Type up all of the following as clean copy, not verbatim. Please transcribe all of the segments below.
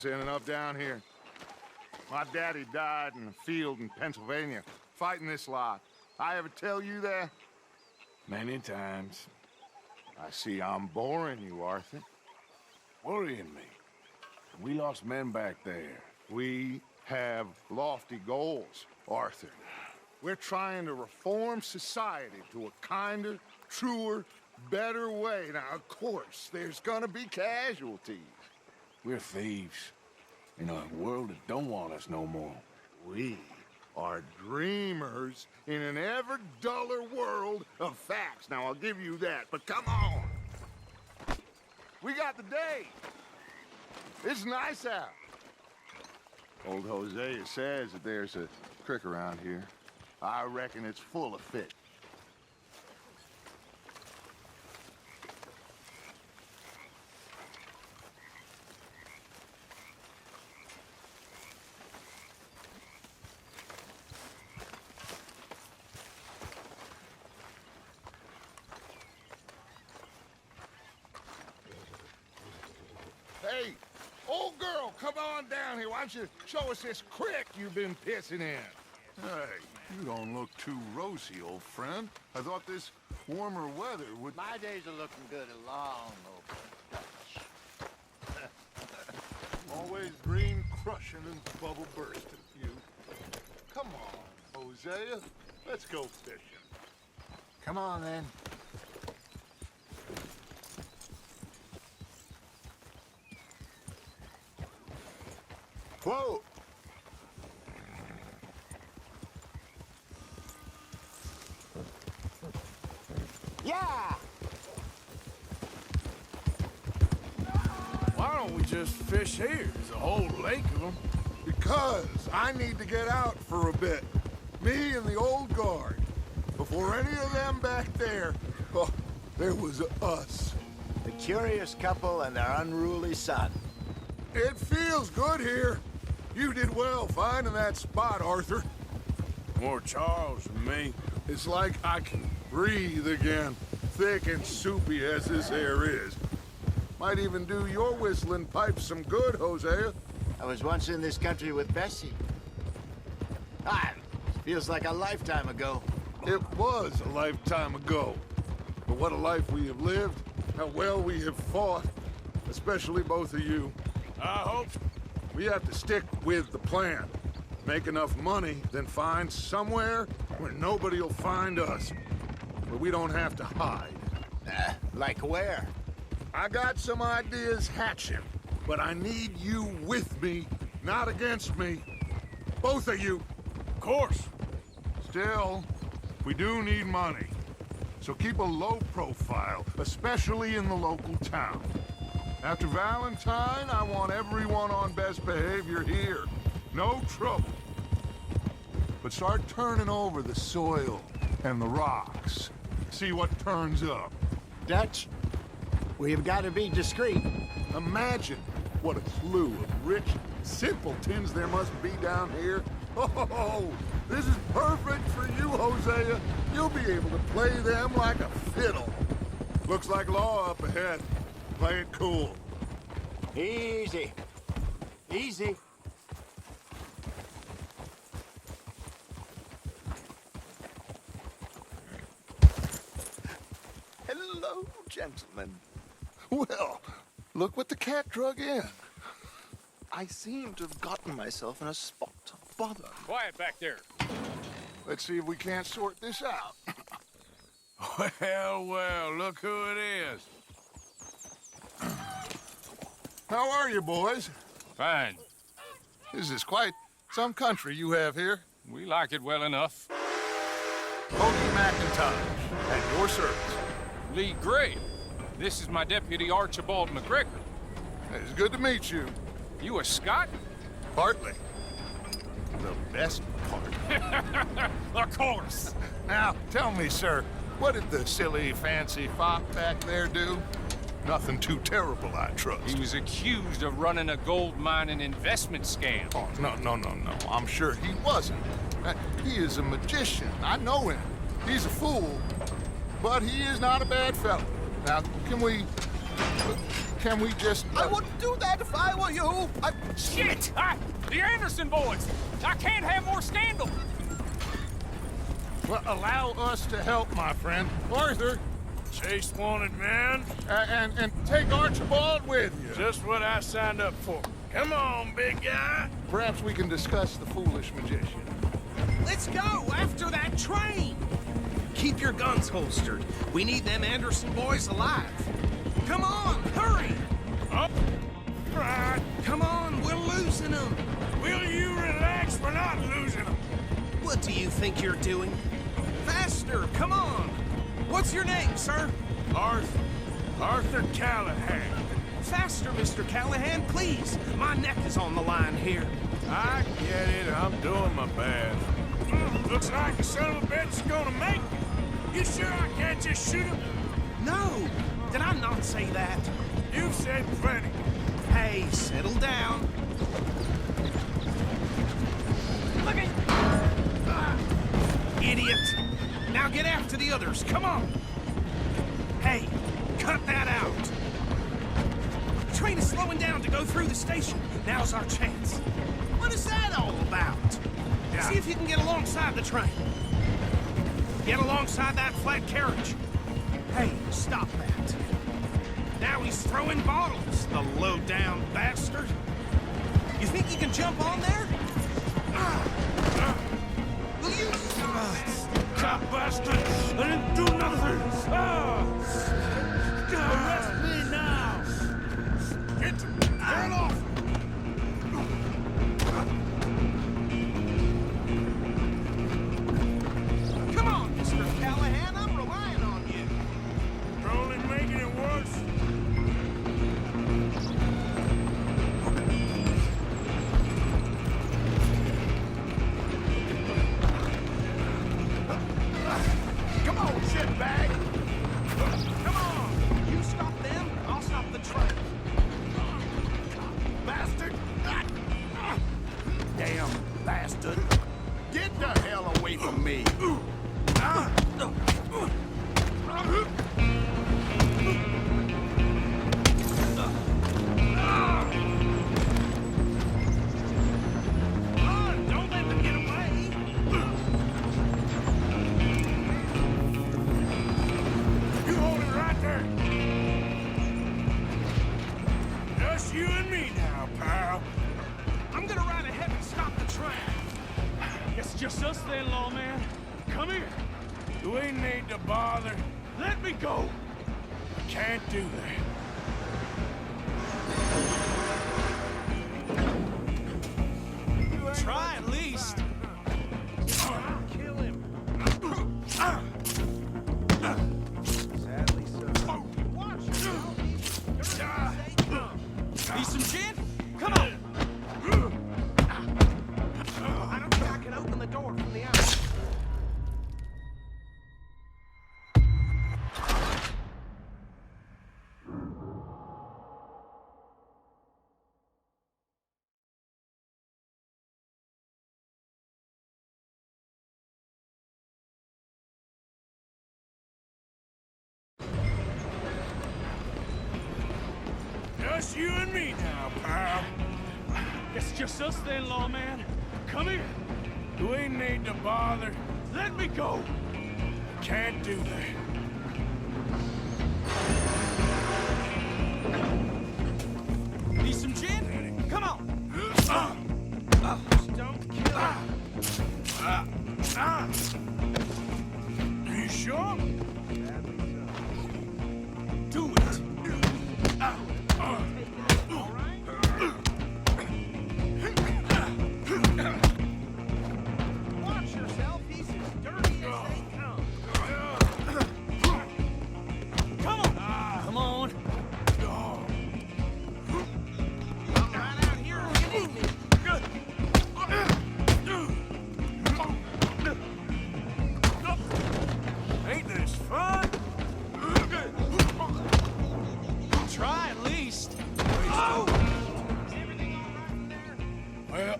ending up down here. My daddy died in a field in Pennsylvania, fighting this lot. I ever tell you that? Many times. I see I'm boring you, Arthur. Worrying me. We lost men back there. We have lofty goals, Arthur. We're trying to reform society to a kinder, truer, better way. Now, of course, there's gonna be casualties. We're thieves. In a world that don't want us no more. We are dreamers in an ever duller world of facts. Now, I'll give you that, but come on. We got the day. It's nice out. Old Hosea says that there's a creek around here. I reckon it's full of fish. Hey, old girl, come on down here. Why don't you show us this creek you've been pissing in? Hey, you don't look too rosy, old friend. I thought this warmer weather would... My days are looking good along over Dutch. Always green crushing and bubble bursting, you. Come on, Hosea. Let's go fishing. Come on, then. Whoa! Yeah! Why don't we just fish here? There's a whole lake of them. Because I need to get out for a bit. Me and the old guard. Before any of them back there, oh, there was us. The curious couple and their unruly son. It feels good here. You did well finding that spot, Arthur. More Charles than me. It's like I can breathe again, thick and soupy as this air is. Might even do your whistling pipes some good, Hosea. I was once in this country with Bessie. Feels like a lifetime ago. It was a lifetime ago. But what a life we have lived, how well we have fought, especially both of you. I hope. We have to stick with the plan. Make enough money, then find somewhere where nobody will find us. Where we don't have to hide. Like where? I got some ideas hatching, but I need you with me, not against me. Both of you. Of course. Still, we do need money. So keep a low profile, especially in the local town. After Valentine, I want everyone on best behavior here. No trouble. But start turning over the soil and the rocks. See what turns up. Dutch, we've got to be discreet. Imagine what a slew of rich simpletons there must be down here. Oh, this is perfect for you, Hosea. You'll be able to play them like a fiddle. Looks like law up ahead. Play it cool. Easy. Easy. Hello, gentlemen. Well, look what the cat drug in. I seem to have gotten myself in a spot of bother. Quiet back there. Let's see if we can't sort this out. Well, look who it is. How are you, boys? Fine. This is quite some country you have here. We like it well enough. Hogey McIntosh, at your service. Lee Gray. This is my deputy Archibald McGregor. It's good to meet you. You a Scot? Partly. The best part. Of course. Now, tell me, sir, what did the silly, fancy fop back there do? Nothing too terrible, I trust. He was accused of running a gold mining investment scam. Oh, no. I'm sure he wasn't. He is a magician. I know him. He's a fool, but he is not a bad fellow. Now, can we Can we just... I wouldn't do that if I were you. Shit! The Anderson boys! I can't have more scandal! Well, allow us to help, my friend. Arthur, Chase wanted man. and take Archibald with you. Just what I signed up for. Come on, big guy. Perhaps we can discuss the foolish magician. Let's go after that train. Keep your guns holstered. We need them Anderson boys alive. Come on, hurry! Up. Right. Come on, we're losing them. Will you relax? We're not losing them. What do you think you're doing? Faster, come on. What's your name, sir? Arthur Callahan. Faster, Mr. Callahan, please. My neck is on the line here. I get it. I'm doing my best. Looks like the son of a bitch is gonna make it. You sure I can't just shoot him? No, did I not say that? You've said plenty. Hey, settle down. Look at... Idiot. Now get after the others, come on. Hey, cut that out. The train is slowing down to go through the station. Now's our chance. What is that all about? Yeah. See if you can get alongside the train. Get alongside that flat carriage. Hey, stop that. Now he's throwing bottles, the low-down bastard. You think you can jump on there? Will you... Cop bastard! I didn't do nothing! Arrest me now! Get off! Come on, Mr. Callahan, I'm relying on you. You're only making it worse. Come on, shitbag! Come on! You stop them, I'll stop the train. Bastard! Damn bastard. Get the hell away from me! Run, don't let them get away. You hold it right there. Just you and me now, pal. I'm gonna ride ahead and stop the train. It's just us then, lawman. Come here. You ain't need to bother. Let me go. Can't do that. Try at least. Kill him. Sadly so. Watch yourself. Need some gin? Come on. I don't think I can open the door from the outside. Just you and me now, pal. It's just us then, lawman. Come here. You ain't need to bother. Let me go. Can't do that. Need some gin? Come on. Just don't kill him. Are you sure? Do it. Watch yourself. He's as dirty as they come. Come on. Come on. I'm right out here and you need me. Ain't this fun? Try at least. Oh! Is everything all right in there? Well,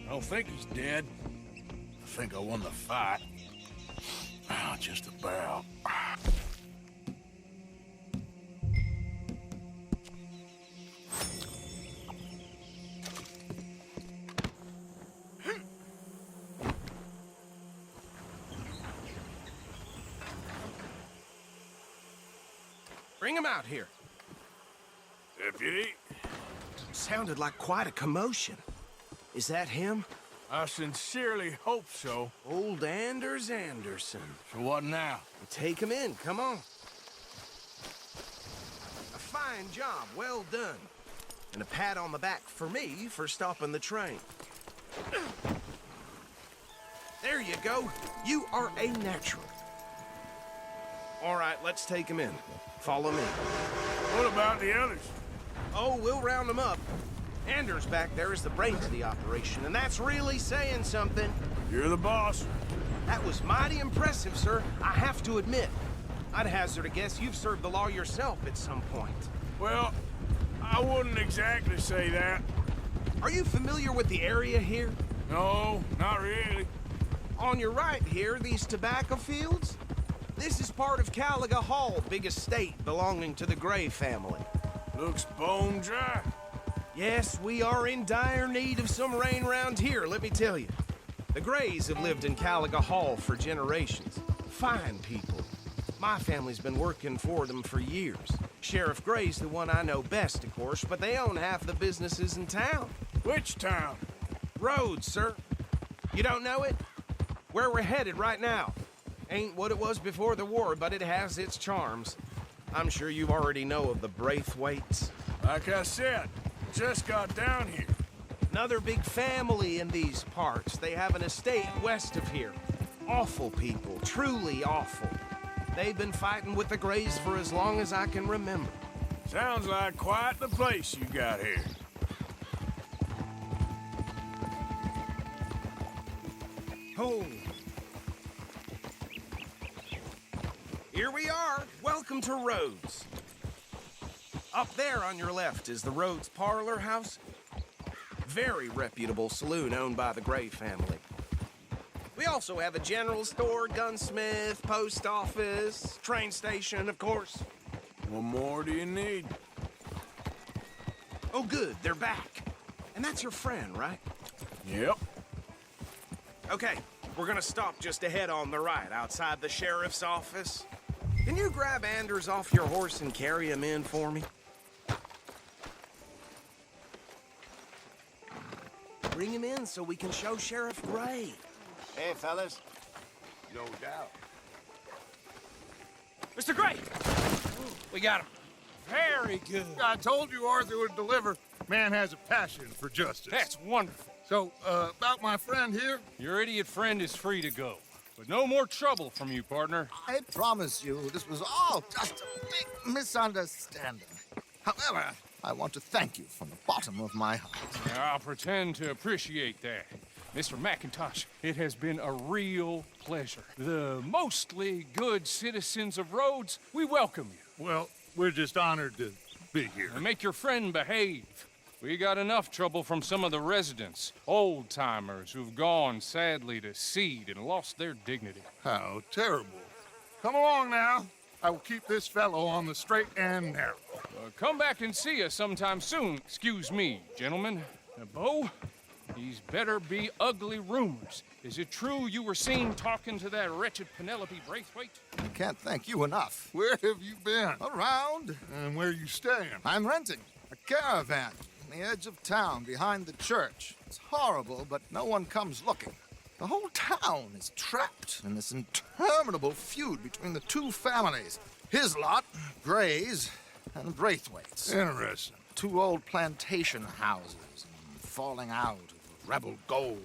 I don't think he's dead. I think I won the fight. Just about. Bring him out here. Deputy, Sounded like quite a commotion. Is that him? I sincerely hope so. Old Anders Anderson. So what now? Take him in, come on. A fine job, well done. And a pat on the back for me for stopping the train. There you go. You are a natural. All right, let's take him in. Follow me. What about the others? Oh, we'll round them up. Anders back there is the brains of the operation, and that's really saying something. You're the boss. That was mighty impressive, sir. I have to admit. I'd hazard a guess you've served the law yourself at some point. Well, I wouldn't exactly say that. Are you familiar with the area here? No, not really. On your right here, these tobacco fields? This is part of Caliga Hall, big estate belonging to the Gray family. Looks bone dry. Yes, we are in dire need of some rain round here, let me tell you. The Grays have lived in Caliga Hall for generations. Fine people. My family's been working for them for years. Sheriff Gray's the one I know best, of course, but they own half the businesses in town. Which town? Rhodes, sir. You don't know it? Where we're headed right now. Ain't what it was before the war, but it has its charms. I'm sure you already know of the Braithwaites. Like I said, just got down here. Another big family in these parts. They have an estate west of here. Awful people, truly awful. They've been fighting with the Grays for as long as I can remember. Sounds like quite the place you got here. Oh. Here we are. Welcome to Rhodes. Up there on your left is the Rhodes Parlor House. Very reputable saloon owned by the Gray family. We also have a general store, gunsmith, post office, train station, of course. What more do you need? Oh, good, they're back. And that's your friend, right? Yep. Okay, we're gonna stop just ahead on the right, outside the sheriff's office. Can you grab Anders off your horse and carry him in for me? Bring him in so we can show Sheriff Gray. Hey, fellas. No doubt. Mr. Gray! We got him. Very good. I told you Arthur would deliver. Man has a passion for justice. That's wonderful. So, about my friend here? Your idiot friend is free to go. But no more trouble from you, partner. I promise you, this was all just a big misunderstanding. However, I want to thank you from the bottom of my heart. I'll pretend to appreciate that. Mr. McIntosh, it has been a real pleasure. The mostly good citizens of Rhodes, we welcome you. Well, we're just honored to be here. And make your friend behave. We got enough trouble from some of the residents, old-timers who've gone, sadly, to seed and lost their dignity. How terrible. Come along now. I will keep this fellow on the straight and narrow. Come back and see us sometime soon. Excuse me, gentlemen. Bo, these better be ugly rumors. Is it true you were seen talking to that wretched Penelope Braithwaite? I can't thank you enough. Where have you been? Around, And where you staying? I'm renting a caravan on the edge of town behind the church. It's horrible, but no one comes looking. The whole town is trapped in this interminable feud between the two families. His lot, Gray's, and Braithwaite's. Interesting. Two old plantation houses, and falling out of rebel gold,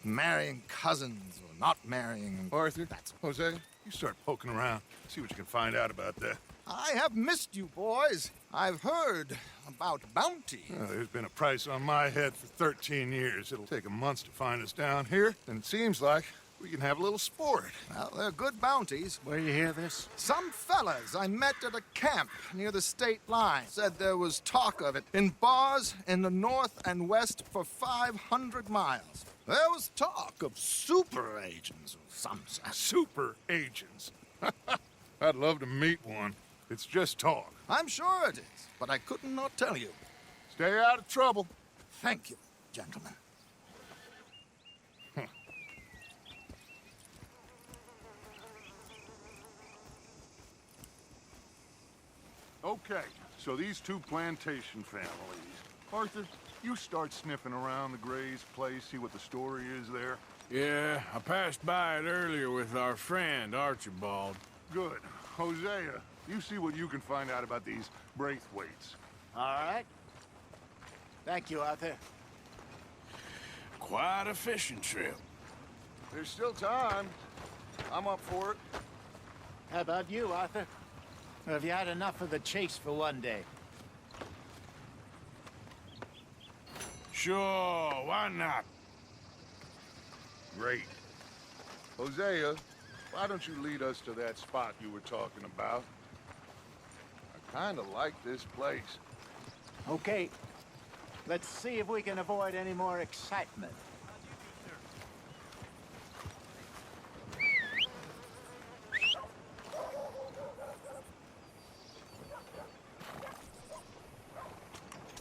and marrying cousins or not marrying. Arthur, Jose, you start poking around. See what you can find out about that. I have missed you, boys. I've heard about bounty. There's been a price on my head for 13 years. It'll take a month to find us down here, and it seems like we can have a little sport. Well, they're good bounties. Where you hear this? Some fellas I met at a camp near the state line said there was talk of it in bars in the north and west for 500 miles. There was talk of super agents of some sort. Super agents. I'd love to meet one. It's just talk. I'm sure it is, but I couldn't not tell you. Stay out of trouble. Thank you, gentlemen. Okay, so these two plantation families. Arthur, you start sniffing around the Gray's place, see what the story is there. Yeah, I passed by it earlier with our friend, Archibald. Good. Hosea, you see what you can find out about these Braithwaites. All right. Thank you, Arthur. Quite a fishing trip. There's still time. I'm up for it. How about you, Arthur? Or have you had enough of the chase for one day? Sure, why not? Great. Hosea, why don't you lead us to that spot you were talking about? I kind of like this place. Okay. Let's see if we can avoid any more excitement.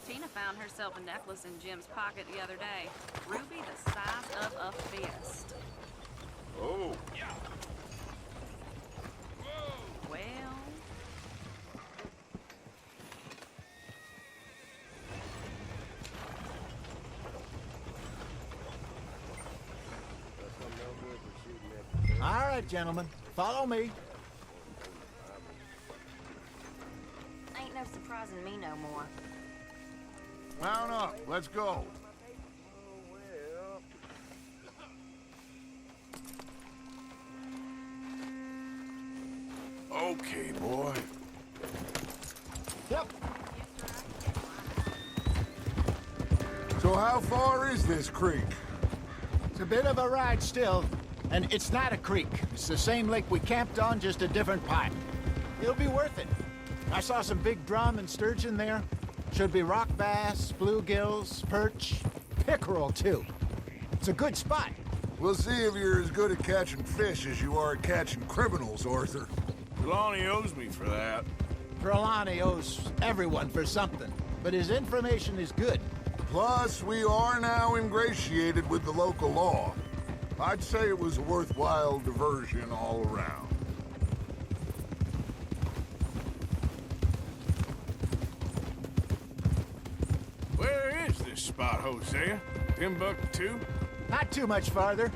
Tina found herself a necklace in Jim's pocket the other day. Ruby the size of a fist. Oh. Well... All right, gentlemen. Follow me. Ain't no surprising me no more. Mount up. Let's go. Okay, boy. Yep. So how far is this creek? It's a bit of a ride still. And it's not a creek. It's the same lake we camped on, just a different part. It'll be worth it. I saw some big drum and sturgeon there. Should be rock bass, bluegills, perch, pickerel, too. It's a good spot. We'll see if you're as good at catching fish as you are at catching criminals, Arthur. Trelawney owes me for that. Trelawney owes everyone for something, but his information is good. Plus, we are now ingratiated with the local law. I'd say it was a worthwhile diversion all around. Where is this spot, Hosea? Timbuktu? Not too much farther.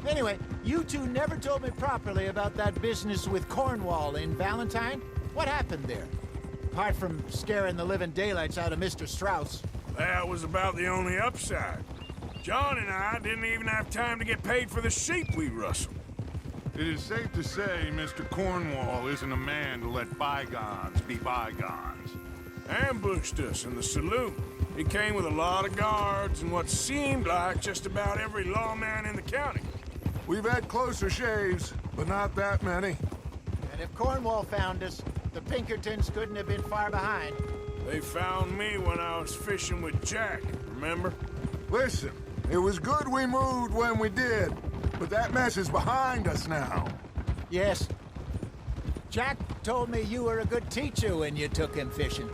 Anyway, you two never told me properly about that business with Cornwall in Valentine. What happened there? Apart from scaring the living daylights out of Mr. Strauss. That was about the only upside. John and I didn't even have time to get paid for the sheep we rustled. It is safe to say Mr. Cornwall isn't a man to let bygones be bygones. Ambushed us in the saloon. He came with a lot of guards and what seemed like just about every lawman in the county. We've had closer shaves, but not that many. And if Cornwall found us, the Pinkertons couldn't have been far behind. They found me when I was fishing with Jack, remember? Listen, it was good we moved when we did, but that mess is behind us now. Yes. Jack told me you were a good teacher when you took him fishing.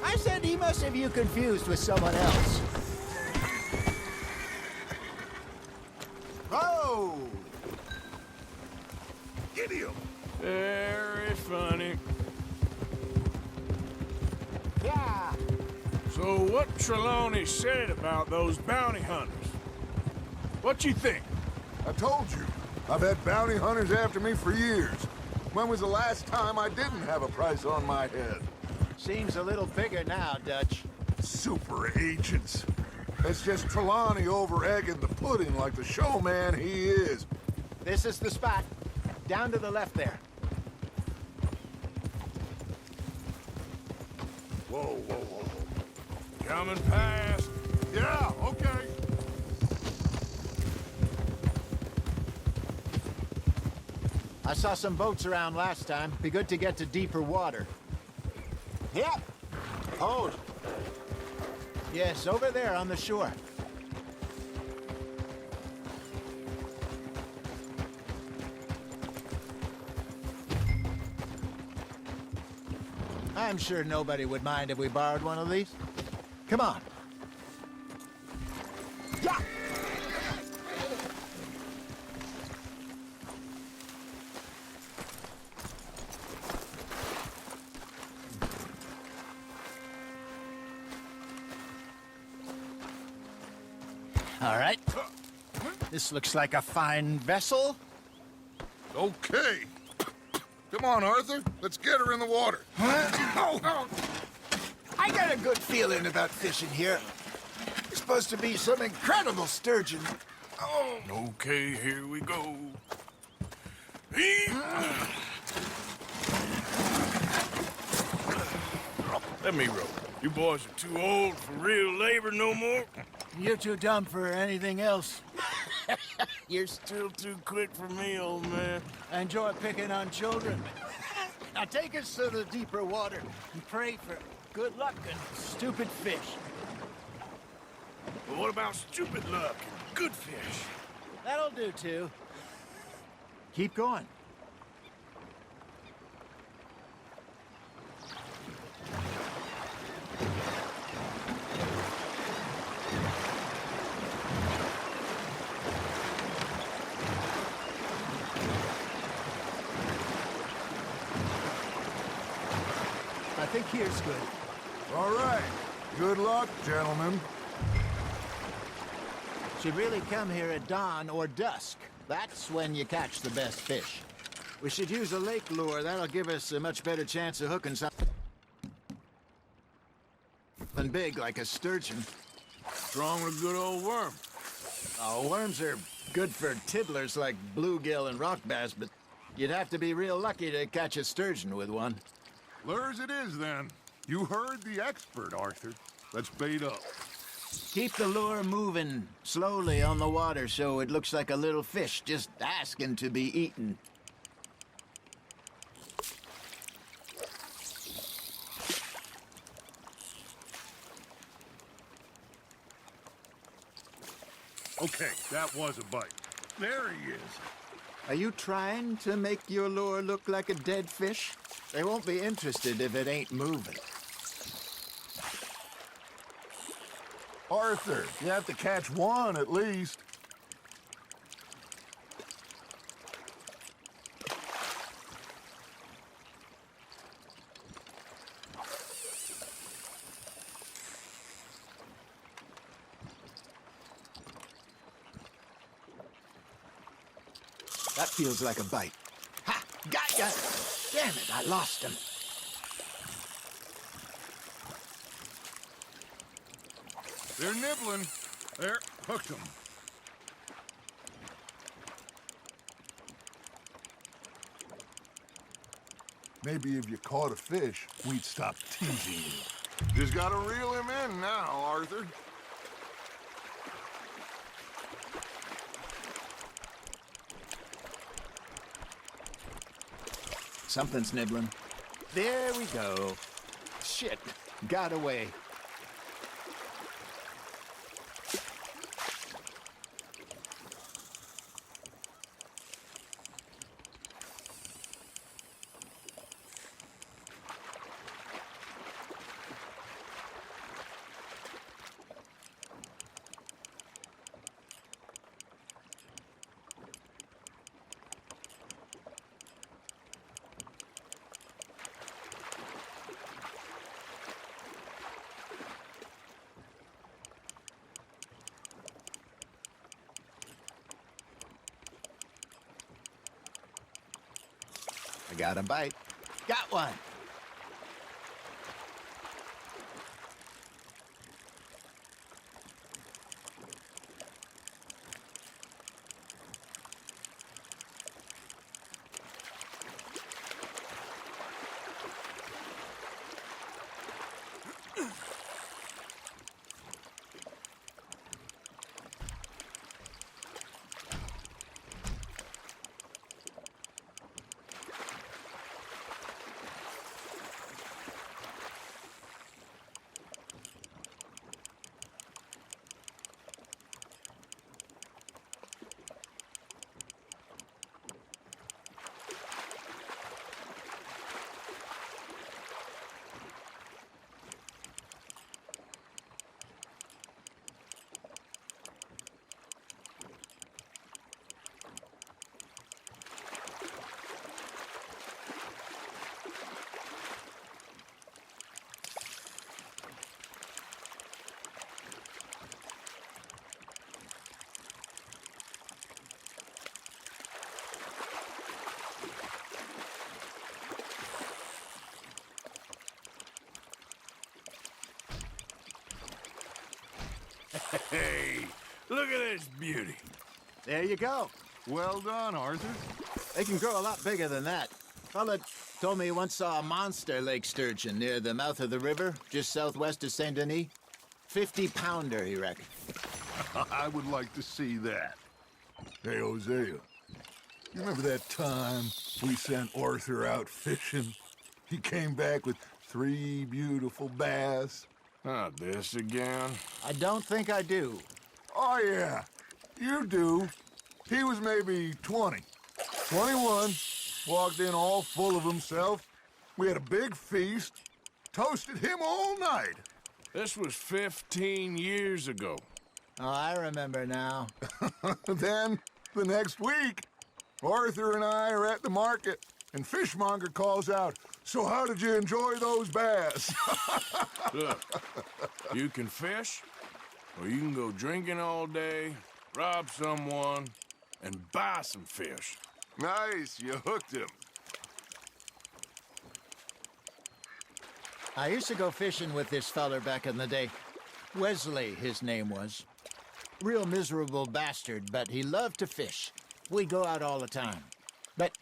I said he must have you confused with someone else. Oh! Get him! Very funny. Yeah! So what Trelawney said about those bounty hunters? What you think? I told you, I've had bounty hunters after me for years. When was the last time I didn't have a price on my head? Seems a little bigger now, Dutch. Super agents. It's just Trelawney over-egging the pudding like the showman he is. This is the spot. Down to the left there. Whoa, whoa, whoa, whoa. Coming past. Yeah, okay. I saw some boats around last time. Be good to get to deeper water. Yep. Hold. Yes, over there on the shore. I'm sure nobody would mind if we borrowed one of these. Come on. Yeah! All right. This looks like a fine vessel. Okay. Come on, Arthur. Let's get her in the water. Oh. I got a good feeling about fishing here. It's supposed to be some incredible sturgeon. Oh. Okay, here we go. Let me row. You boys are too old for real labor no more. You're too dumb for anything else. You're still too quick for me, old man. I enjoy picking on children. Now take us to the deeper water and pray for good luck and stupid fish. But what about stupid luck and good fish? That'll do, too. Keep going. I think here's good. All right. Good luck, gentlemen. Should really come here at dawn or dusk. That's when you catch the best fish. We should use a lake lure. That'll give us a much better chance of hooking something big like a sturgeon. Strong with a good old worm. Oh, worms are good for tiddlers like bluegill and rock bass, but you'd have to be real lucky to catch a sturgeon with one. Lures it is, then. You heard the expert, Arthur. Let's bait up. Keep the lure moving slowly on the water so it looks like a little fish just asking to be eaten. Okay, that was a bite. There he is. Are you trying to make your lure look like a dead fish? They won't be interested if it ain't moving. Arthur, you have to catch one at least. That feels like a bite. Ha! Got ya! Damn it, I lost him. They're nibbling. There, hooked them. Maybe if you caught a fish, we'd stop teasing you. Just gotta reel him in now, Arthur. Something's nibbling. There we go. Shit, got away. I got a bite. Got one. Hey, look at this beauty. There you go. Well done, Arthur. They can grow a lot bigger than that. Fella told me he once saw a monster lake sturgeon near the mouth of the river, just southwest of Saint Denis. 50-pounder, he reckoned. I would like to see that. Hey, Hosea. You remember that time we sent Arthur out fishing? He came back with 3 beautiful bass. Not this again. I don't think I do. Oh, yeah. You do. He was maybe 20. 21. Walked in all full of himself. We had a big feast. Toasted him all night. This was 15 years ago. Oh, I remember now. Then, the next week, Arthur and I are at the market, and Fishmonger calls out, "So how did you enjoy those bass?" Look, you can fish, or you can go drinking all day, rob someone, and buy some fish. Nice, you hooked him. I used to go fishing with this feller back in the day. Wesley, his name was. Real miserable bastard, but he loved to fish. We'd go out all the time. But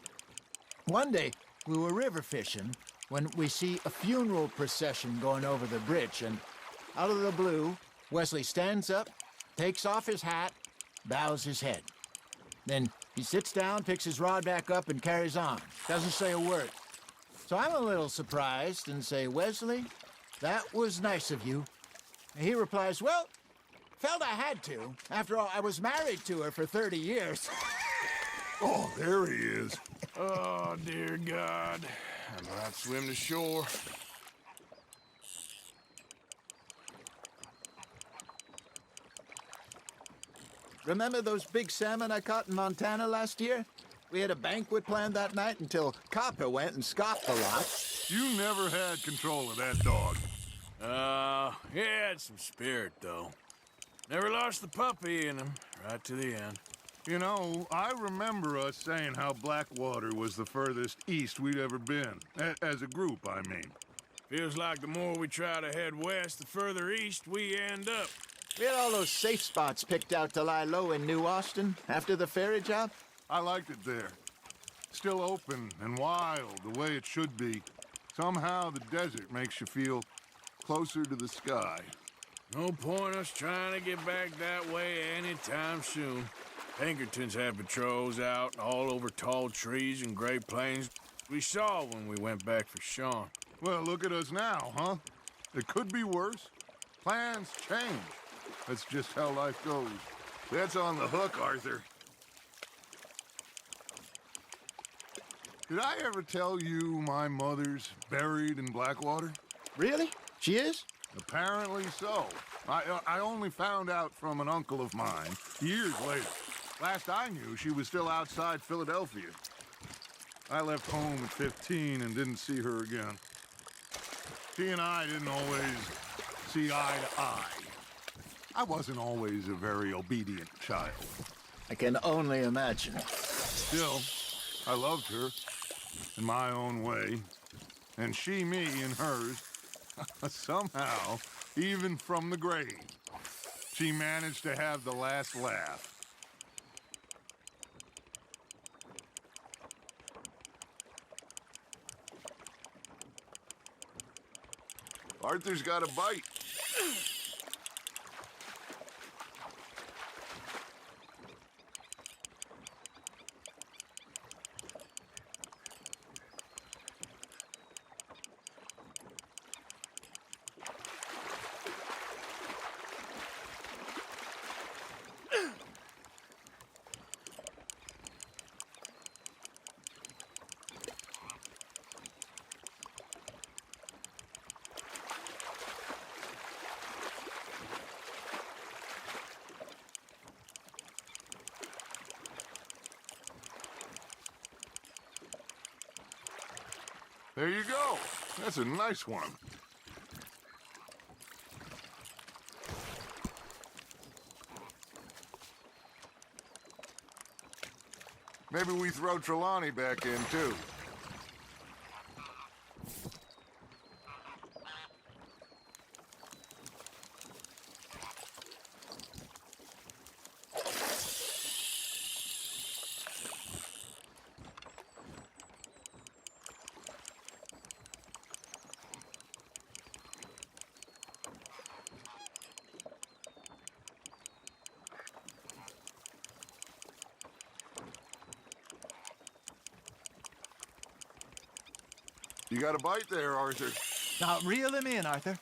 one day, we were river fishing when we see a funeral procession going over the bridge, and out of the blue, Wesley stands up, takes off his hat, bows his head. Then he sits down, picks his rod back up, and carries on. Doesn't say a word. So I'm a little surprised and say, "Wesley, that was nice of you." And he replies, "Well, felt I had to. After all, I was married to her for 30 years. Oh, there he is. Oh, dear God. I'm about to swim to shore. Remember those big salmon I caught in Montana last year? We had a banquet planned that night until Copper went and scoffed a lot. You never had control of that dog. He had some spirit, though. Never lost the puppy in him, right to the end. You know, I remember us saying how Blackwater was the furthest east we'd ever been. As a group, I mean. Feels like the more we try to head west, the further east we end up. We had all those safe spots picked out to lie low in New Austin after the ferry job. I liked it there. Still open and wild, the way it should be. Somehow the desert makes you feel closer to the sky. No point us trying to get back that way anytime soon. Pinkertons had patrols out all over tall trees and Great Plains. We saw when we went back for Sean. Well, look at us now, huh? It could be worse. Plans change. That's just how life goes. That's on the hook, Arthur. Did I ever tell you my mother's buried in Blackwater? Really? She is? Apparently so. I only found out from an uncle of mine years later. Last I knew, she was still outside Philadelphia. I left home at 15 and didn't see her again. She and I didn't always see eye to eye. I wasn't always a very obedient child. I can only imagine. Still, I loved her in my own way, and she me in hers. Somehow, even from the grave, she managed to have the last laugh. Arthur's got a bite. There you go. That's a nice one. Maybe we throw Trelawney back in, too. You got a bite there, Arthur. Now reel him in, Arthur.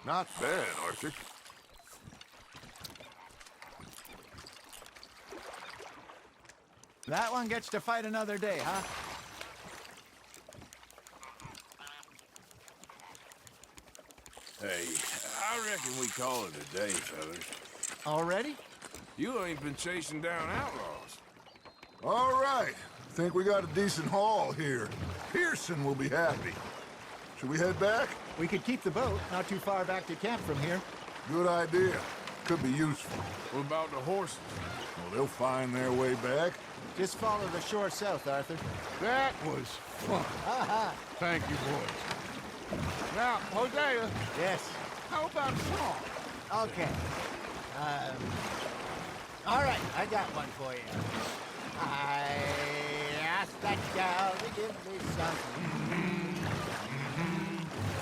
Not bad, Arthur. That one gets to fight another day, huh? Hey, I reckon we call it a day, fellas. Already? You ain't been chasing down outlaws. All right. Think we got a decent haul here. Pearson will be happy. Should we head back? We could keep the boat, not too far back to camp from here. Good idea. Could be useful. What about the horses? Well, they'll find their way back. Just follow the shore south, Arthur. That was fun. Thank you, boys. Now, Hosea, Yes. how about a song? Okay. All right, I got one for you. I asked that gal to give me something.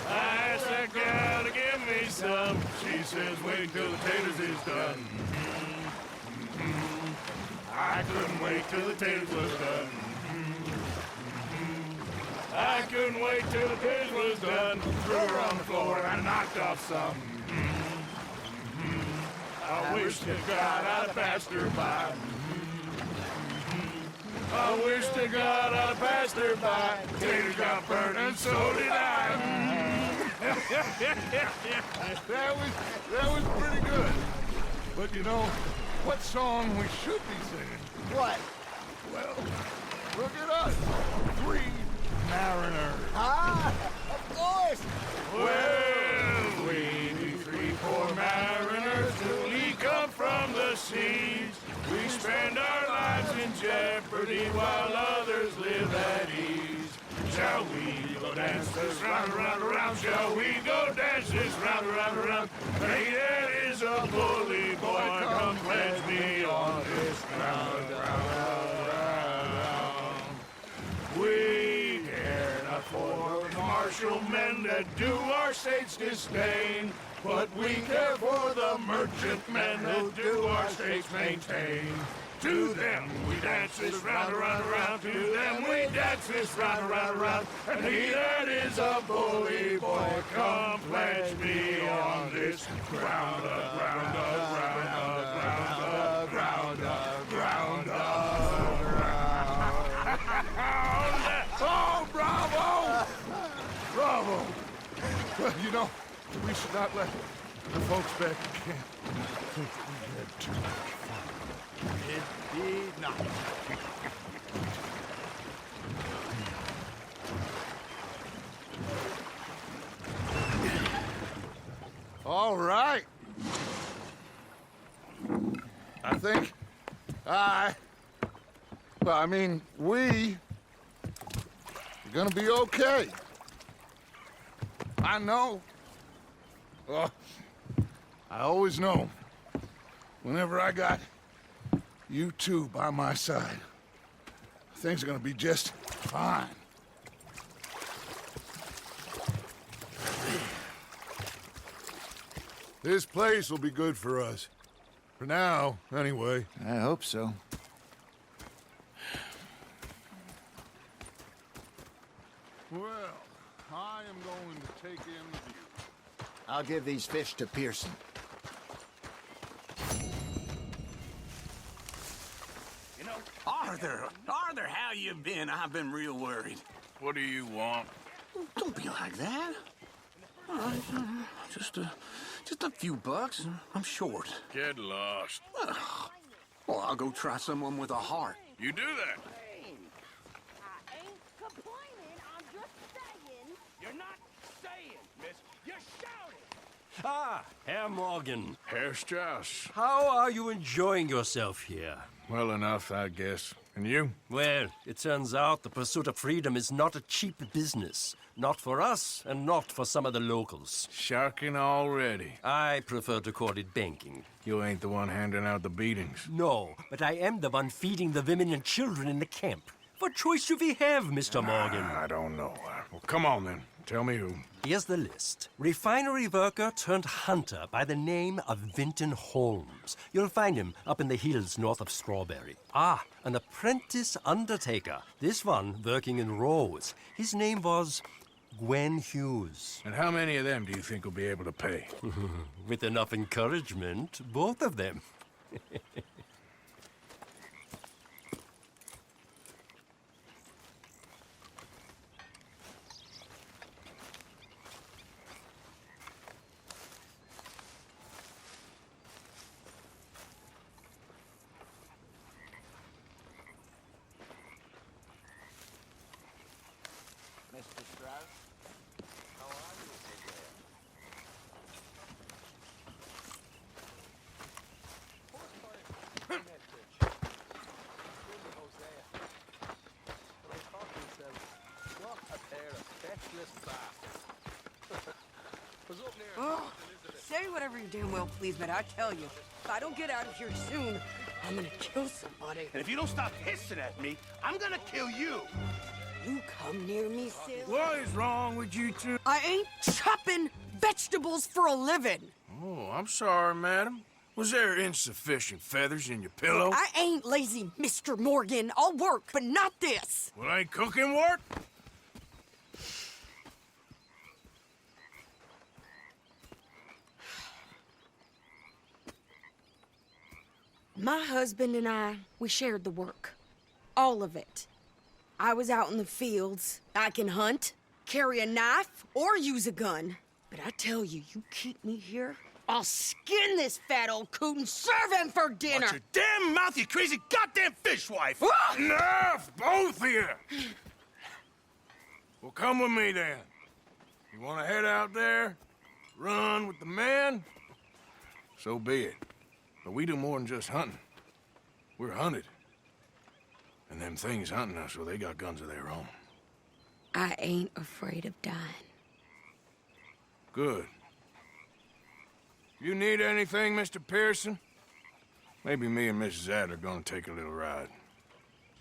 I asked that gal to give me some. She says, wait till the taters is done. I couldn't wait till the taters was done. I couldn't wait till the taters was done. Threw her on the floor and I knocked off some. I wish to God I'd have passed her by. I wish to God I'd have passed her by. Taters got burned and so did I. That was pretty good. But you know, what song we should be singing? What? Well, look at us. 3 mariners. Ah, of course. Well, we 3 poor mariners newly come from the seas. We spend our lives in jeopardy while others live at ease. Shall we go dance this round, around, around? Shall we go dance this round, around, around? Hey, that is a bully boy. Come pledge me on this ground, ground. We care not for the martial men that do our state's disdain, but we care for the merchant men who do our states maintain. To them we dance this round, around, around. To them we dance this round, around, around. And he that is a bully boy, come pledge me on this ground, ground, ground, ground, ground, ground, ground. Oh, bravo! Bravo! Well, you know, we should not let the folks back in camp think that we had too much fun. Indeed not. All right. I think we are gonna be okay. I know. Oh, I always know. Whenever I got you two by my side, things are gonna be just fine. This place will be good for us. For now, anyway. I hope so. Well, I am going to take in the view. I'll give these fish to Pearson. You know, Arthur, how you been? I've been real worried. What do you want? Don't be like that. All right, just a few bucks. I'm short. Get lost. Well, I'll go try someone with a heart. You do that. I ain't complaining, I'm just saying. You're not saying, miss. You're shouting. Ah, Herr Morgan. Herr Strauss. How are you enjoying yourself here? Well enough, I guess. And you? Well, it turns out the pursuit of freedom is not a cheap business. Not for us, and not for some of the locals. Sharking already. I prefer to call it banking. You ain't the one handing out the beatings. No, but I am the one feeding the women and children in the camp. What choice do we have, Mr. Morgan? I don't know. Well, come on then. Tell me who. Here's the list. Refinery worker turned hunter by the name of Vinton Holmes. You'll find him up in the hills north of Strawberry. Ah, an apprentice undertaker. This one working in Rose. His name was Gwen Hughes. And how many of them do you think will be able to pay? With enough encouragement, both of them. Mr. Strauss, how are you today? Oh, say whatever you damn well please, but I tell you, if I don't get out of here soon, I'm gonna kill somebody. And if you don't stop hissing at me, I'm gonna kill you. You come near me, Sil. What is wrong with you two? I ain't chopping vegetables for a living. Oh, I'm sorry, madam. Was there insufficient feathers in your pillow? I ain't lazy, Mr. Morgan. I'll work, but not this. Well, ain't cooking work? My husband and I, we shared the work. All of it. I was out in the fields. I can hunt, carry a knife, or use a gun. But I tell you, you keep me here, I'll skin this fat old coot and serve him for dinner. Watch your damn mouth, you crazy goddamn fishwife! Enough, both of you! Well, come with me then. You want to head out there, run with the men? So be it. But we do more than just hunting. We're hunted. And them things hunting us, well, they got guns of their own. I ain't afraid of dying. Good. You need anything, Mr. Pearson? Maybe me and Mrs. Add are gonna take a little ride.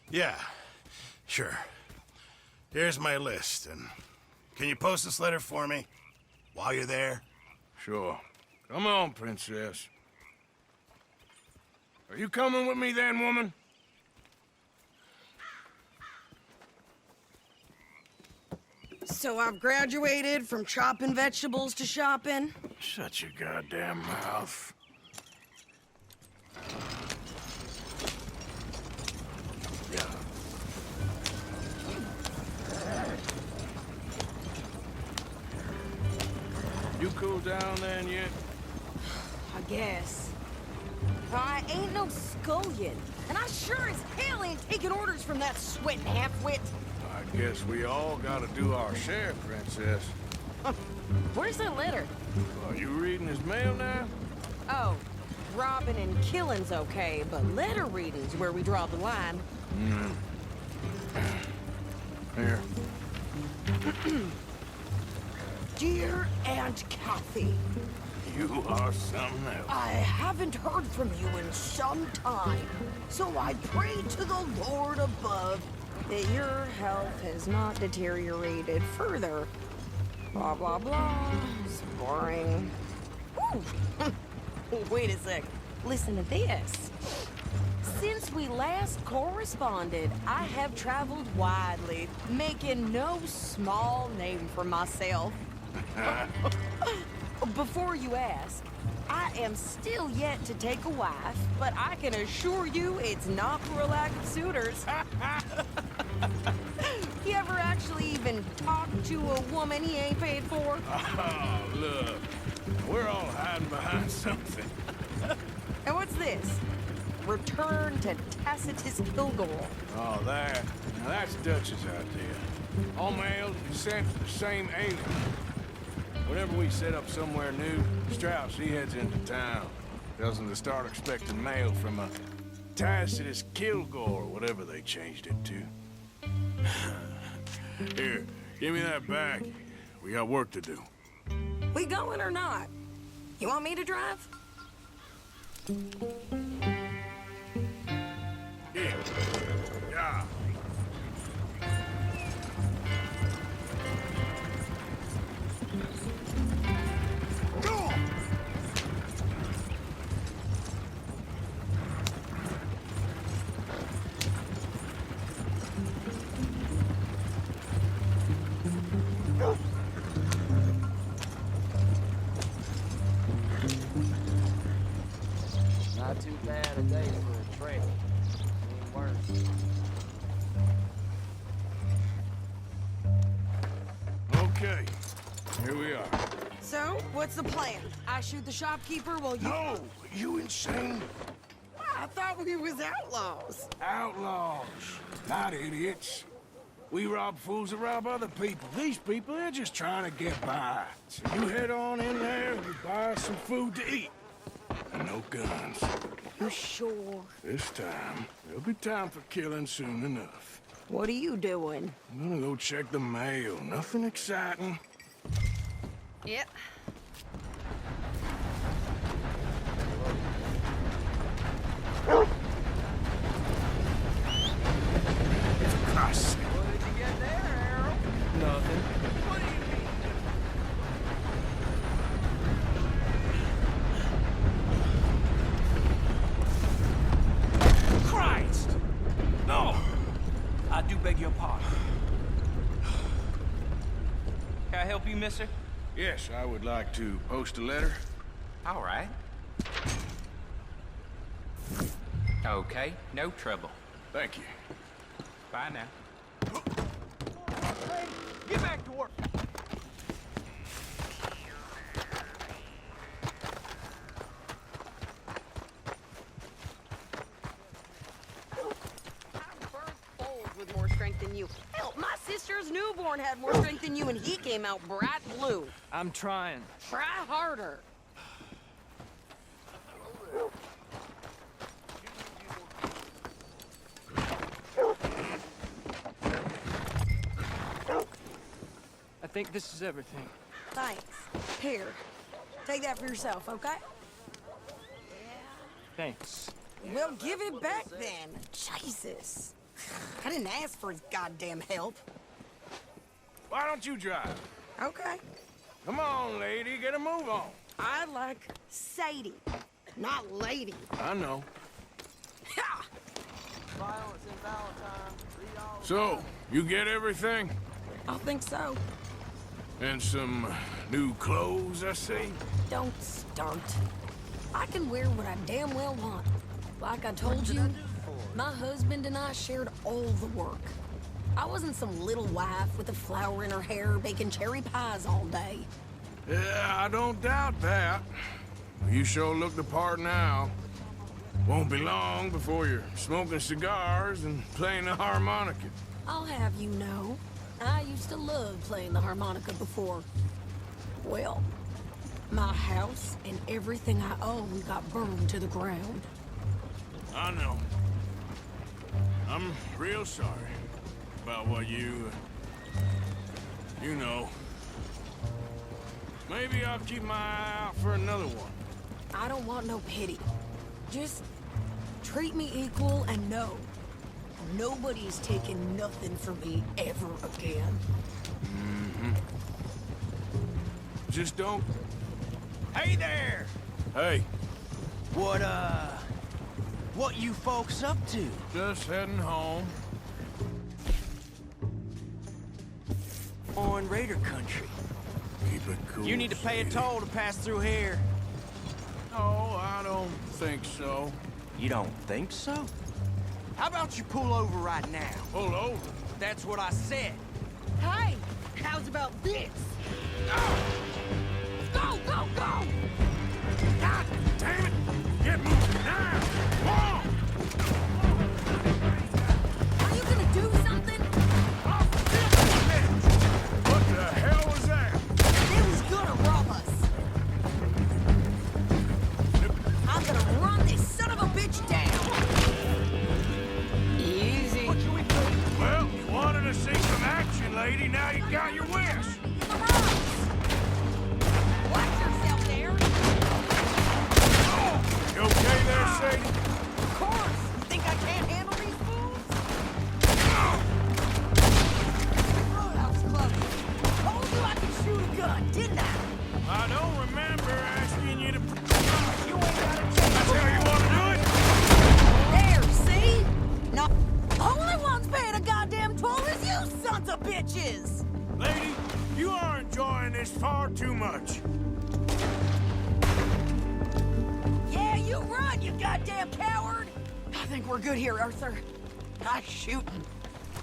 Yeah, sure. Here's my list, and can you post this letter for me while you're there? Sure. Come on, Princess. Are you coming with me then, woman? So I've graduated from chopping vegetables to shopping? Shut your goddamn mouth. You cool down then yet? I guess. I ain't no scullion, and I sure as hell ain't taking orders from that sweating half-wit. I guess we all gotta do our share, Princess. Where's that letter? Are you reading his mail now? Oh, robbing and killing's okay, but letter reading's where we draw the line. Here. Dear Aunt Kathy, You are something else. I haven't heard from you in some time, so I pray to the Lord above that your health has not deteriorated further. Blah, blah, blah. It's boring. Ooh. Wait a sec. Listen to this. Since we last corresponded, I have traveled widely, making no small name for myself. Before you ask, I am still yet to take a wife, but I can assure you it's not for a lack of suitors. You ever actually even talk to a woman he ain't paid for? Oh, look. We're all hiding behind something. And what's this? Return to Tacitus Kilgore. Oh, that. Now that's Dutch's idea. All males sent to the same alien. Whenever we set up somewhere new, Strauss, he heads into town. Tells them to start expecting mail from a Tacitus Kilgore, whatever they changed it to. Here, give me that back. We got work to do. We going or not? You want me to drive? Yeah. Yeah. Not too bad a day for a trail. Ain't worse. Okay, here we are. So, what's the plan? I shoot the shopkeeper while you... No! You insane? I thought we was outlaws. Outlaws, not idiots. We rob fools that rob other people. These people, they're just trying to get by. So you head on in there and you buy some food to eat. And no guns. You sure? This time, there'll be time for killing soon enough. What are you doing? I'm gonna go check the mail. Nothing exciting. Yep. Christ. What did you get there, Harold? Nothing. What do you mean? Christ! No! I do beg your pardon. Can I help you, mister? Yes, I would like to post a letter. All right. Okay, no trouble. Thank you. Bye now. Get back to work! With more strength than you. Hell, my sister's newborn had more strength than you, and he came out bright blue. I'm trying. Try harder. I think this is everything. Thanks. Here, take that for yourself, okay? Thanks. Well, give it back then. Jesus. I didn't ask for his goddamn help. Why don't you drive? Okay. Come on, lady, get a move on. I like Sadie, not lady. I know. Ha! Violence in Valentine. Read all So, you get everything? I think so. And some new clothes, I see? Don't start. I can wear what I damn well want. Like I told you, my husband and I shared all the work. I wasn't some little wife with a flower in her hair baking cherry pies all day. Yeah, I don't doubt that. You sure look the part now. Won't be long before you're smoking cigars and playing the harmonica. I'll have you know, I used to love playing the harmonica before. Well, my house and everything I owned got burned to the ground. I know. I'm real sorry about what you know. Maybe I'll keep my eye out for another one. I don't want no pity. Just treat me equal and know nobody's taking nothing from me ever again. Just don't... Hey there! Hey, What you folks up to? just heading home. On Raider country. Keep it cool. You need to pay a Sadie. toll to pass through here. No, I don't think so. You don't think so? How about you pull over right now? Pull over. That's what I said. Hey, how's about this? Go, go, go! God damn it! Get moving now! Whoa! Are you gonna do something? What the hell was that? They was gonna rob us. I'm gonna run this son of a bitch down. Easy. Well, you wanted to see some action, lady. Now you got your wish. Watch yourself there. You okay there, Sadie? Of course. You think I can't handle these fools? Roadhouse club. Told you I could shoot a gun, didn't I? I don't remember asking you to... You ain't got a chance. That's how you want to do it? There, see? No. Only one's paying a goddamn toll is you sons of bitches! Lady, you are enjoying this far too much. Yeah, you run, you goddamn coward! I think we're good here, Arthur. Nice shooting.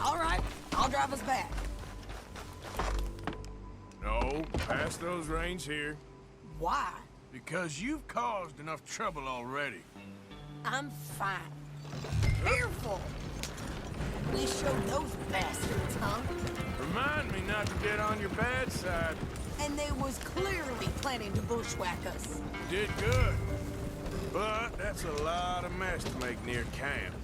All right, I'll drive us back. No, pass those reins here. Why? Because you've caused enough trouble already. I'm fine. Careful! We showed those bastards, huh? Remind me not to get on your bad side. And they was clearly planning to bushwhack us. Did good. But that's a lot of mess to make near camp.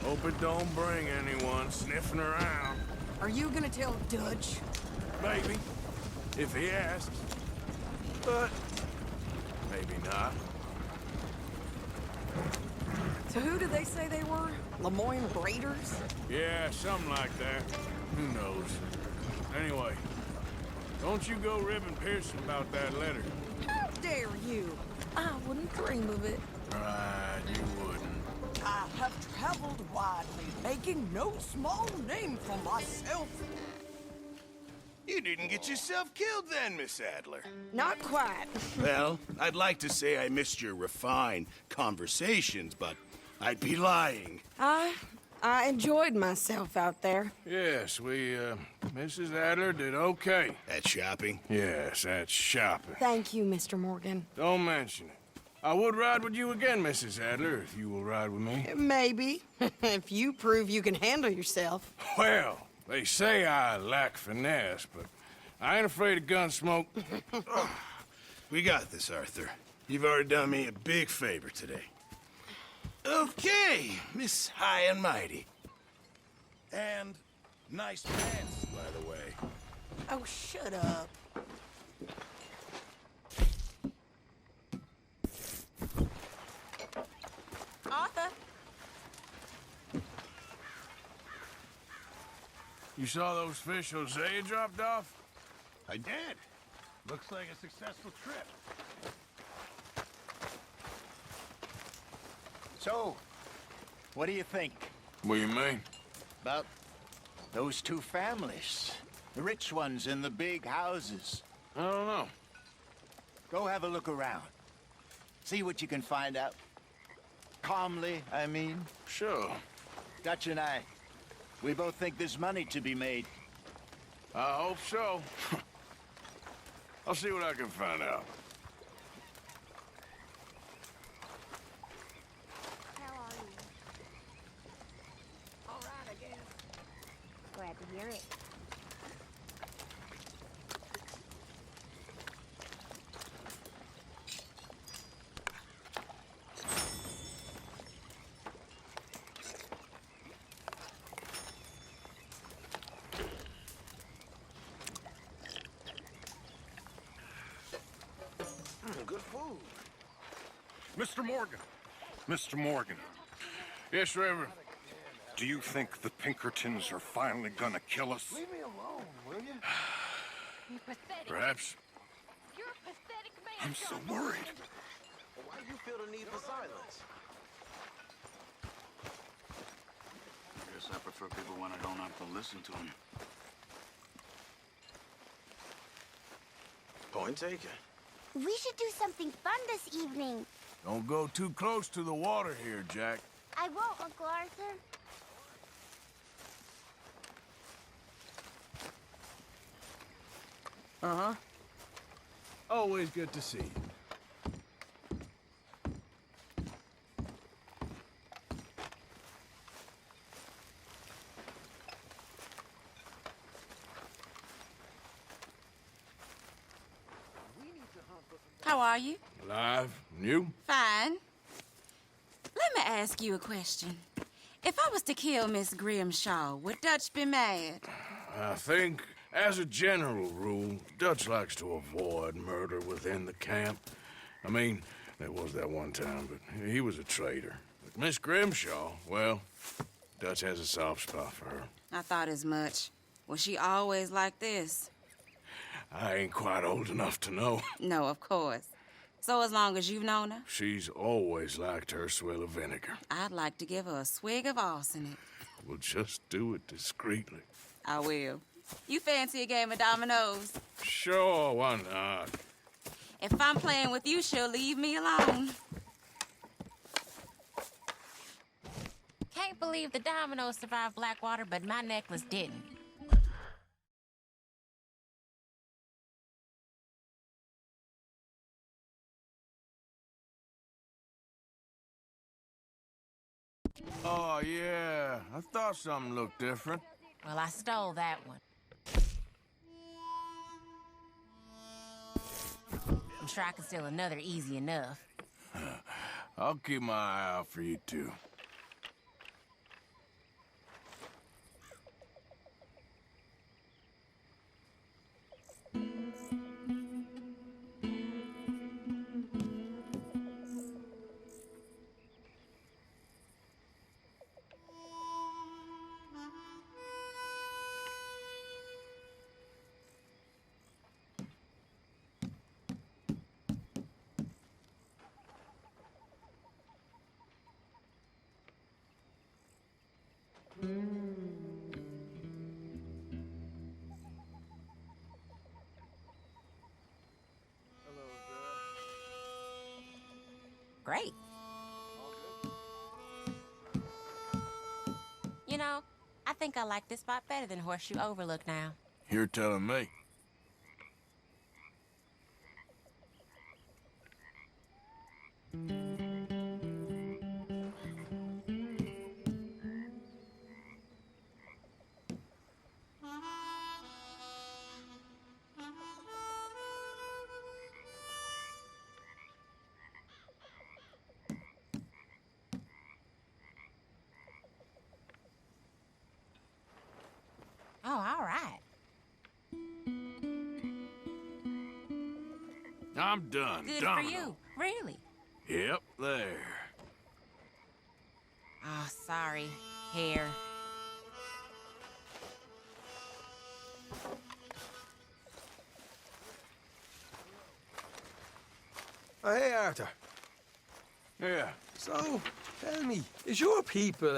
Hope it don't bring anyone sniffing around. Are you gonna tell Dutch? Maybe, if he asks. But maybe not. So who did they say they were? Lemoyne Raiders? Yeah, something like that. Who knows? Anyway, don't you go ribbing Pearson about that letter. How dare you? I wouldn't dream of it. Right, you wouldn't. I have traveled widely, making no small name for myself. You didn't get yourself killed then, Miss Adler. Not quite. Well, I'd like to say I missed your refined conversations, but I'd be lying. I enjoyed myself out there. Yes, Mrs. Adler did okay. At shopping? Yes, that's shopping. Thank you, Mr. Morgan. Don't mention it. I would ride with you again, Mrs. Adler, if you will ride with me. Maybe. If you prove you can handle yourself. Well, they say I lack finesse, but I ain't afraid of gun smoke. We got this, Arthur. You've already done me a big favor today. Okay, Miss High and Mighty. And nice pants, by the way. Oh, shut up. Arthur? You saw those fish Hosea dropped off? I did. Looks like a successful trip. So, what do you think What do you mean? about those two families? The rich ones in the big houses. I don't know. Go have a look around. See what you can find out. Calmly, I mean. Sure. Dutch and I, we both think there's money to be made. I hope so. I'll see what I can find out. How are you? All right, I guess. Glad to hear it. Good food. Mr. Morgan. Mr. Morgan. Yes, Reverend. Do you think the Pinkertons are finally gonna kill us? Leave me alone, will you? You pathetic. Perhaps. You're a pathetic man. I'm so worried. Why do you feel the need for silence? I guess I prefer people when I don't have to listen to them. Point taken. We should do something fun this evening. Don't go too close to the water here, Jack. I won't, Uncle Arthur. Uh-huh. Always good to see you. How are you? Alive. And you? Fine. Let me ask you a question. If I was to kill Miss Grimshaw, would Dutch be mad? I think, as a general rule, Dutch likes to avoid murder within the camp. I mean, there was that one time, but he was a traitor. But Miss Grimshaw, well, Dutch has a soft spot for her. I thought as much. Was she always like this? I ain't quite old enough to know. No, of course. So as long as you've known her? She's always liked her swill of vinegar. I'd like to give her a swig of arsenic. We'll just do it discreetly. I will. You fancy a game of dominoes? Sure, why not? If I'm playing with you, she'll leave me alone. Can't believe the dominoes survived Blackwater, but my necklace didn't. Oh, yeah. I thought something looked different. Well, I stole that one. I'm sure I can steal another easy enough. I'll keep my eye out for you, too. Great. You know, I think I like this spot better than Horseshoe Overlook now. You're telling me. Oh, all right. I'm done. Good Domino. for you. Really? Yep, there. Oh, sorry. Here. Oh, hey, Arthur. Yeah. So, tell me, is your people,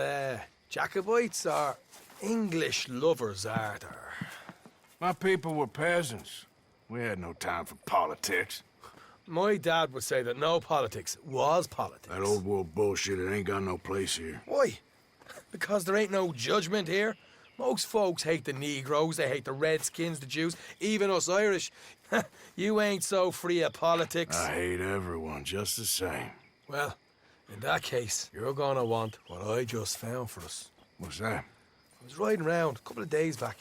Jacobites or English lovers, Arthur? My people were peasants. We had no time for politics. My dad would say that no politics was politics. That old world bullshit, it ain't got no place here. Why? Because there ain't no judgment here. Most folks hate the Negroes, they hate the Redskins, the Jews, even us Irish. You ain't so free of politics. I hate everyone just the same. Well, in that case, you're gonna want what I just found for us. What's that? I was riding around a couple of days back.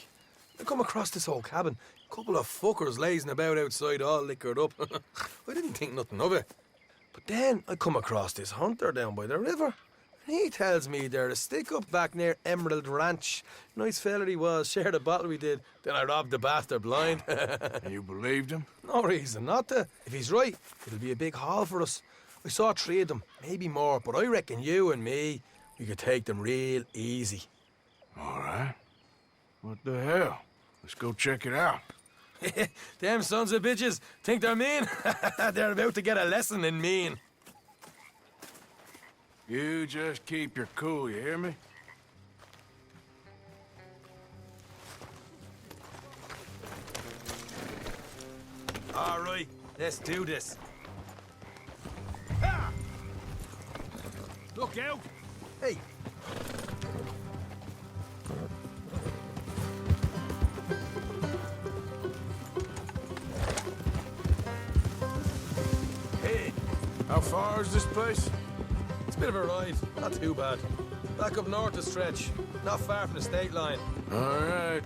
I come across this old cabin. A couple of fuckers lazing about outside all liquored up. I didn't think nothing of it. But then I come across this hunter down by the river. And he tells me they're a stick-up back near Emerald Ranch. Nice fella he was, shared a bottle we did. Then I robbed the bastard blind. And you believed him? No reason not to. If he's right, it'll be a big haul for us. I saw 3 of them, maybe more, but I reckon you and me, we could take them real easy. All right. What the hell? Let's go check it out. Them sons of bitches think they're mean. They're about to get a lesson in mean. You just keep your cool, you hear me? All right, let's do this. Look out! Hey. Hey, how far is this place? It's a bit of a ride. Not too bad. Back up north a stretch. Not far from the state line. All right.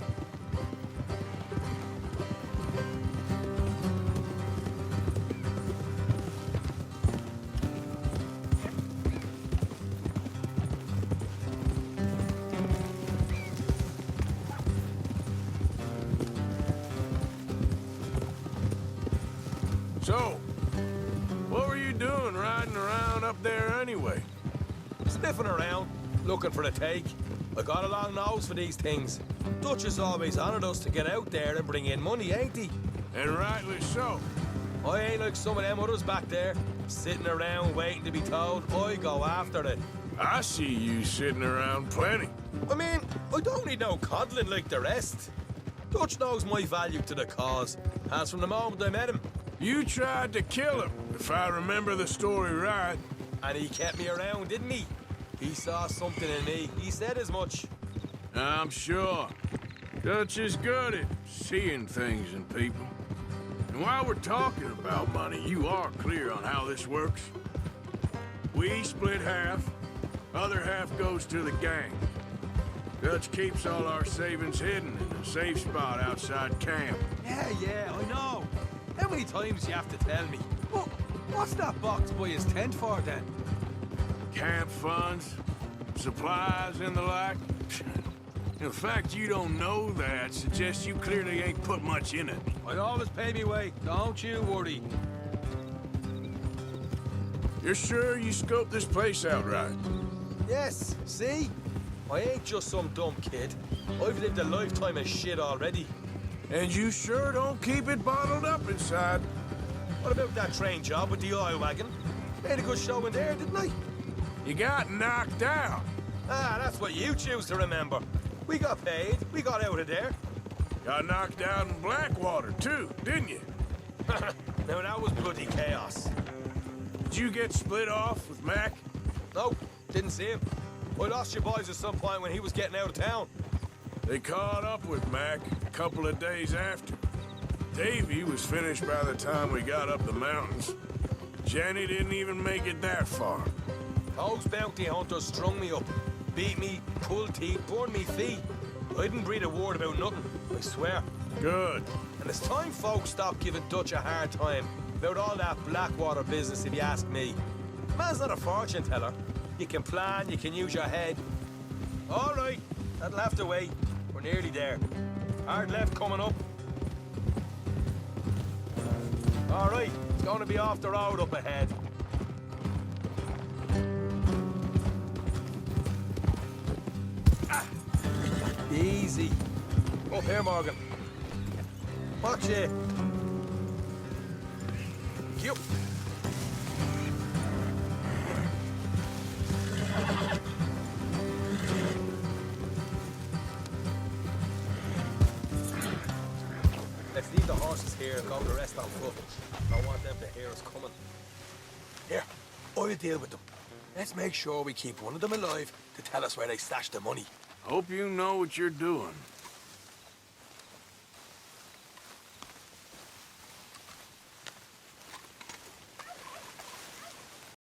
So, what were you doing riding around up there anyway? Sniffing around, looking for the take. I got a long nose for these things. Dutch has always honoured us to get out there and bring in money, ain't he? And rightly so. I ain't like some of them others back there, sitting around waiting to be told. I go after it. I see you sitting around plenty. I mean, I don't need no coddling like the rest. Dutch knows my value to the cause, as from the moment I met him. You tried to kill him, if I remember the story right. And he kept me around, didn't he? He saw something in me. He said as much. I'm sure. Dutch is good at seeing things in people. And while we're talking about money, you are clear on how this works. We split half, other half goes to the gang. Dutch keeps all our savings hidden in a safe spot outside camp. Yeah, I know. How many times you have to tell me? Well, what's that box by his tent for, then? Camp funds, supplies, and the like. The fact you don't know that suggests you clearly ain't put much in it. I always pay me way, don't you worry. You're sure you scoped this place out right? Yes, see? I ain't just some dumb kid. I've lived a lifetime of shit already. And you sure don't keep it bottled up inside. What about that train job with the oil wagon? Made a good show in there, didn't I? You got knocked out. Ah, that's what you choose to remember. We got paid. We got out of there. Got knocked out in Blackwater, too, didn't you? Now, that was bloody chaos. Did you get split off with Mac? Nope, didn't see him. I lost your boys at some point when he was getting out of town. They caught up with Mac a couple of days after. Davy was finished by the time we got up the mountains. Jenny didn't even make it that far. Those bounty hunters strung me up, beat me, pulled teeth, burned me feet. I didn't breathe a word about nothing, I swear. Good. And it's time folks stopped giving Dutch a hard time about all that Blackwater business, if you ask me. Man's not a fortune teller. You can plan, you can use your head. All right, that'll have to wait. We're nearly there. Hard left coming up. All right, it's going to be off the road up ahead. Easy. Up here, Morgan. Watch it. Cute. Let's leave the horses here and go the rest on foot. Don't want them to hear us coming. Here, I'll deal with them. Let's make sure we keep one of them alive to tell us where they stashed the money. Hope you know what you're doing.